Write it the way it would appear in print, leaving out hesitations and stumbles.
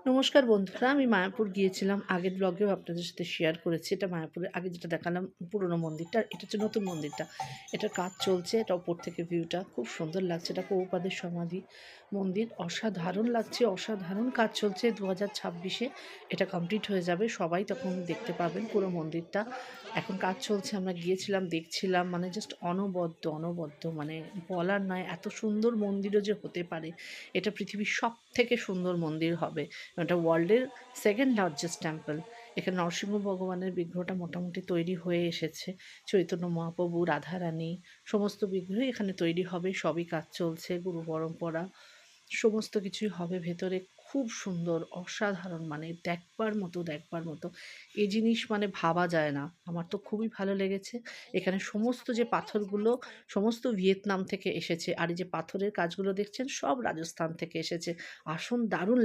নমস্কার বন্ধুরা, আমি মায়াপুর গিয়েছিলাম। আগের ব্লগেও আপনাদের সাথে শেয়ার করেছি। এটা মায়াপুরের আগে যেটা দেখালাম পুরনো মন্দিরটা, এটা হচ্ছে নতুন মন্দিরটা। এটার কাজ চলছে, এটা ওপর থেকে ভিউটা খুব সুন্দর লাগছে। এটা প্রভুপাদের সমাধি মন্দির, অসাধারণ লাগছে, অসাধারণ কাজ চলছে। 2026-এ এটা কমপ্লিট হয়ে যাবে, সবাই তখন দেখতে পাবেন পুরো মন্দিরটা। এখন কাজ চলছে, আমরা গিয়েছিলাম, দেখছিলাম, মানে জাস্ট অনবদ্য অনবদ্য, মানে বলার নয় এত সুন্দর মন্দিরও যে হতে পারে। এটা পৃথিবীর সব থেকে সুন্দর মন্দির হবে। এটা ওয়ার্ল্ডের সেকেন্ড লার্জেস্ট টেম্পল। এখানে নরসিংহ ভগবানের বিগ্রহটা মোটামুটি তৈরি হয়ে এসেছে। চৈতন্য মহাপ্রভু, রাধারানী, সমস্ত বিগ্রহই এখানে তৈরি হবে। সবই কাজ চলছে, গুরু পরম্পরা সমস্ত কিছুই হবে ভেতরে। খুব সুন্দর, অসাধারণ, মানে দেখবার মতো দেখবার মতো। এই জিনিস মানে ভাবা যায় না। আমার তো খুবই ভালো লেগেছে। এখানে সমস্ত যে পাথরগুলো, সমস্ত ভিয়েতনাম থেকে এসেছে। আর এই যে পাথরের কাজগুলো দেখছেন, সব রাজস্থান থেকে এসেছে। আসন দারুণ